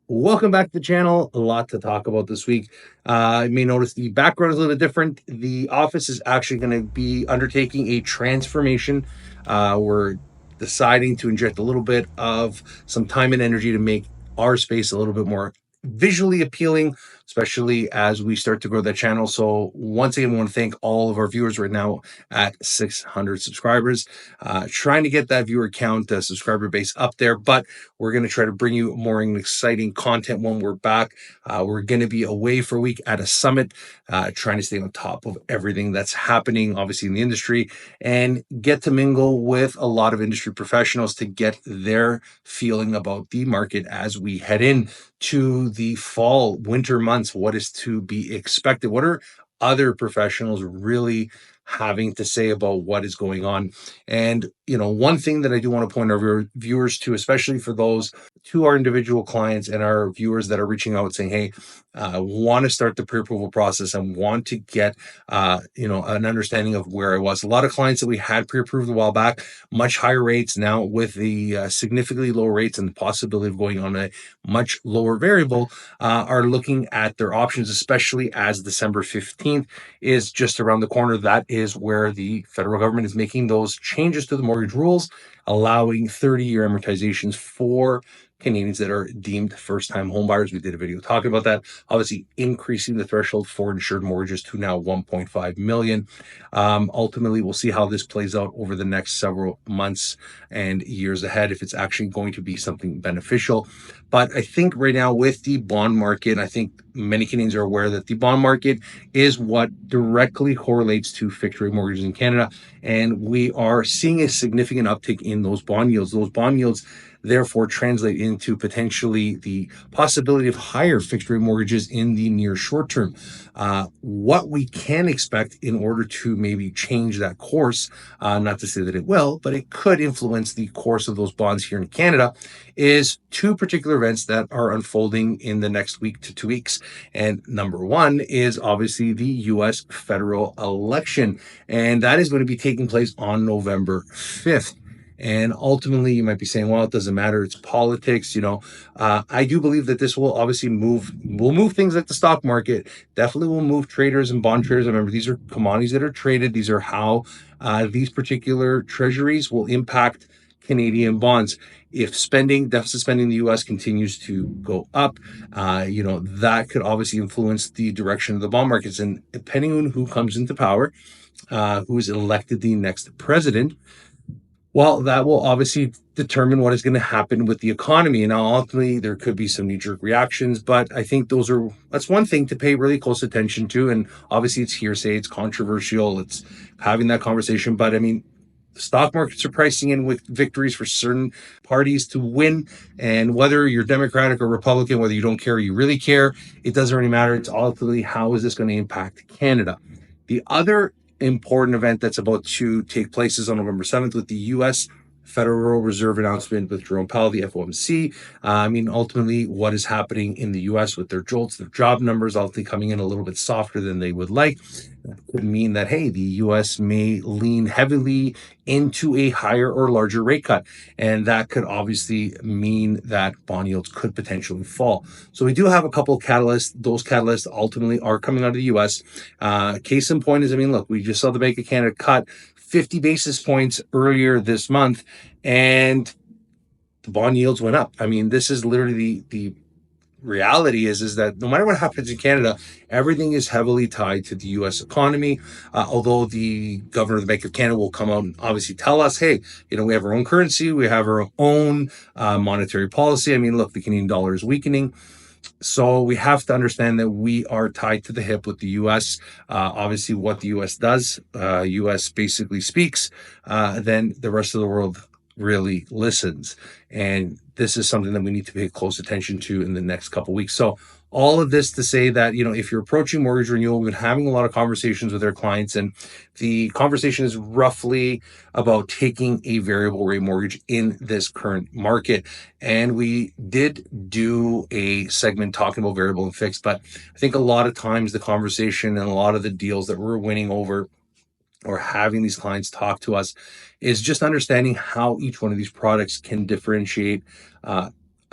Welcome back to the channel. A lot to talk about this week. You may notice the background is a little bit different. The office is actually going to be undertaking a transformation. We're deciding to inject a little bit of some time and energy to make our space a little bit more visually appealing, especially as we start to grow that channel. So once again, I want to thank all of our viewers right now at 600 subscribers. Trying to get that viewer count, subscriber base up there, but we're going to try to bring you more exciting content when we're back. We're going to be away for a week at a summit, trying to stay on top of everything that's happening, obviously, in the industry, and get to mingle with a lot of industry professionals to get their feeling about the market as we head in to the fall, winter months. What is to be expected? What are other professionals really having to say about what is going on? And, one thing that I do want to point our viewers to, especially for those to our individual clients and our viewers that are reaching out saying, hey, want to start the pre-approval process and want to get, an understanding of where I was. A lot of clients that we had pre-approved a while back, much higher rates now with the significantly lower rates and the possibility of going on a much lower variable, are looking at their options, especially as December 15th is just around the corner. That is where the federal government is making those changes to the mortgage rules, allowing 30-year amortizations for Canadians that are deemed first-time homebuyers. We did a video talking about that. Obviously, increasing the threshold for insured mortgages to now 1.5 million. Ultimately, we'll see how this plays out over the next several months and years ahead, if it's actually going to be something beneficial. But I think right now with the bond market, I think many Canadians are aware that the bond market is what directly correlates to fixed rate mortgages in Canada. And we are seeing a significant uptick in those bond yields. Those bond yields therefore translate into potentially the possibility of higher fixed rate mortgages in the near short term. What we can expect in order to maybe change that course, not to say that it will, but it could influence the course of those bonds here in Canada, is two particular events that are unfolding in the next week to 2 weeks. And number one is obviously the US federal election, and that is going to be taking place on November 5th. And ultimately, you might be saying, well, it doesn't matter. It's politics. I do believe that this will obviously will move things like the stock market, definitely will move traders and bond traders. Remember, these are commodities that are traded. These are how these particular treasuries will impact Canadian bonds. If deficit spending in the US continues to go up, that could obviously influence the direction of the bond markets. And depending on who comes into power, who is elected the next president, well, that will obviously determine what is going to happen with the economy. Now, ultimately, there could be some knee-jerk reactions, but I think that's one thing to pay really close attention to. And obviously, it's hearsay, it's controversial, it's having that conversation. But I mean, the stock markets are pricing in with victories for certain parties to win. And whether you're Democratic or Republican, whether you don't care or you really care, it doesn't really matter. It's ultimately, how is this going to impact Canada? The other important event that's about to take place is on November 7th with the U.S. Federal Reserve announcement with Jerome Powell, the FOMC. Ultimately, what is happening in the U.S. with their jolts, their job numbers, ultimately coming in a little bit softer than they would like. That could mean that, hey, the U.S. may lean heavily into a higher or larger rate cut. And that could obviously mean that bond yields could potentially fall. So we do have a couple of catalysts. Those catalysts ultimately are coming out of the U.S. Case in point is, look, we just saw the Bank of Canada cut 50 basis points earlier this month, and the bond yields went up. This is literally the reality is that no matter what happens in Canada, everything is heavily tied to the U.S. economy. Although the governor of the Bank of Canada will come out and obviously tell us, hey, we have our own currency, we have our own monetary policy. Look, the Canadian dollar is weakening. So we have to understand that we are tied to the hip with the U.S. Obviously, what the U.S. does, U.S. basically speaks, then the rest of the world really listens. And this is something that we need to pay close attention to in the next couple of weeks. So all of this to say that, if you're approaching mortgage renewal, we've been having a lot of conversations with our clients, and the conversation is roughly about taking a variable rate mortgage in this current market. And we did do a segment talking about variable and fixed, but I think a lot of times the conversation and a lot of the deals that we're winning over or having these clients talk to us is just understanding how each one of these products can differentiate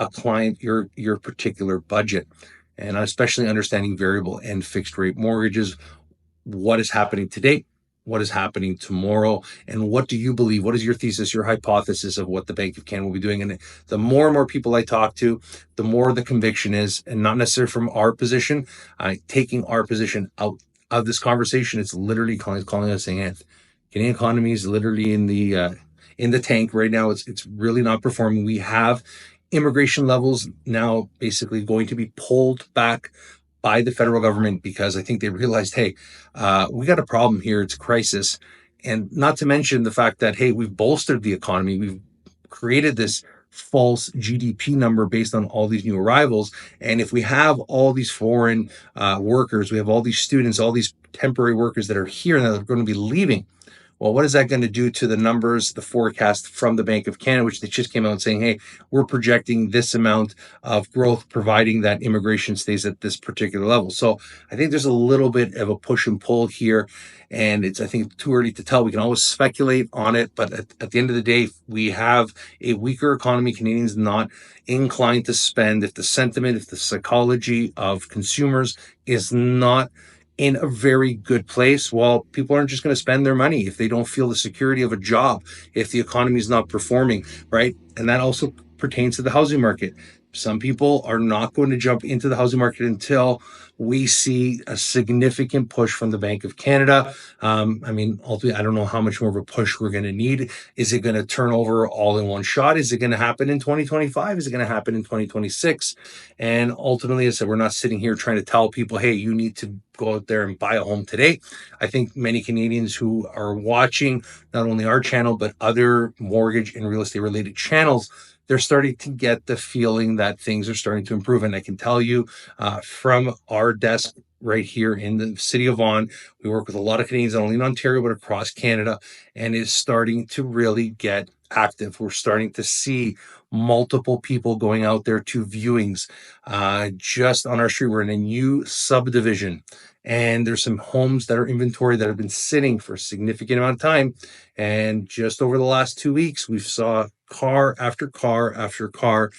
a client your particular budget, and especially understanding variable and fixed rate mortgages, what is happening today, what is happening tomorrow, and what do you believe? What is your thesis, your hypothesis of what the Bank of Canada will be doing? And the more and more people I talk to, the more the conviction is, and not necessarily from our position, taking our position out of this conversation. It's literally calling us saying, Canadian economy is literally in the tank right now. It's really not performing. We have immigration levels now basically going to be pulled back by the federal government because I think they realized, hey, we got a problem here. It's a crisis. And not to mention the fact that, hey, we've bolstered the economy. We've created this false GDP number based on all these new arrivals. And if we have all these foreign workers, we have all these students, all these temporary workers that are here and that are going to be leaving. Well, what is that going to do to the numbers, the forecast from the Bank of Canada, which they just came out saying, hey, we're projecting this amount of growth, providing that immigration stays at this particular level. So I think there's a little bit of a push and pull here. And it's, I think, too early to tell. We can always speculate on it. But at the end of the day, we have a weaker economy. Canadians not inclined to spend. If the sentiment, if the psychology of consumers is not in a very good place, well, people aren't just going to spend their money if they don't feel the security of a job, if the economy is not performing, right? And that also pertains to the housing market. Some people are not going to jump into the housing market until we see a significant push from the Bank of Canada. I mean, ultimately, I don't know how much more of a push we're going to need. Is it going to turn over all in one shot? Is it going to happen in 2025? Is it going to happen in 2026? And ultimately, as I said, we're not sitting here trying to tell people, hey, you need to go out there and buy a home today. I think many Canadians who are watching not only our channel, but other mortgage and real estate related channels, they're starting to get the feeling that things are starting to improve. And I can tell you from our desk right here in the city of Vaughan, we work with a lot of Canadians, not only in Ontario, but across Canada, and is starting to really get active. We're starting to see multiple people going out there to viewings. Just on our street, we're in a new subdivision, and there's some homes that are inventory that have been sitting for a significant amount of time. And just over the last 2 weeks, we've saw car after car after car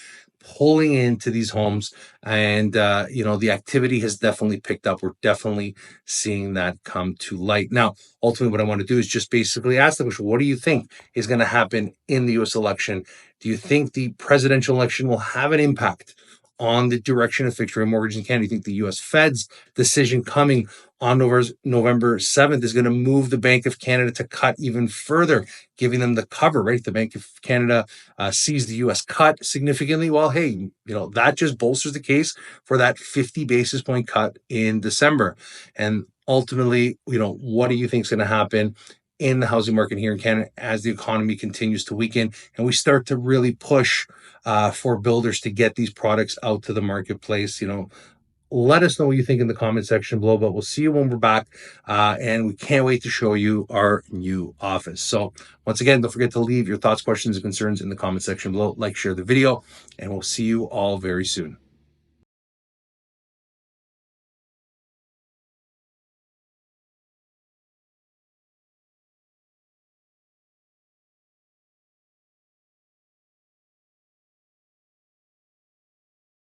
pulling into these homes, and the activity has definitely picked up. We're definitely seeing that come to light. Now, ultimately, what I want to do is just basically ask the question, what do you think is going to happen in the US election? Do you think the presidential election will have an impact on the direction of fixed rate mortgage in Canada? Do you think the US Fed's decision coming on November 7th is going to move the Bank of Canada to cut even further, giving them the cover, right? The Bank of Canada sees the US cut significantly. Well, hey, that just bolsters the case for that 50 basis point cut in December. And ultimately, what do you think is going to happen in the housing market here in Canada as the economy continues to weaken and we start to really push for builders to get these products out to the marketplace? Let us know what you think in the comment section below, but we'll see you when we're back. And we can't wait to show you our new office. So once again, don't forget to leave your thoughts, questions, and concerns in the comment section below. Like, share the video, and we'll see you all very soon.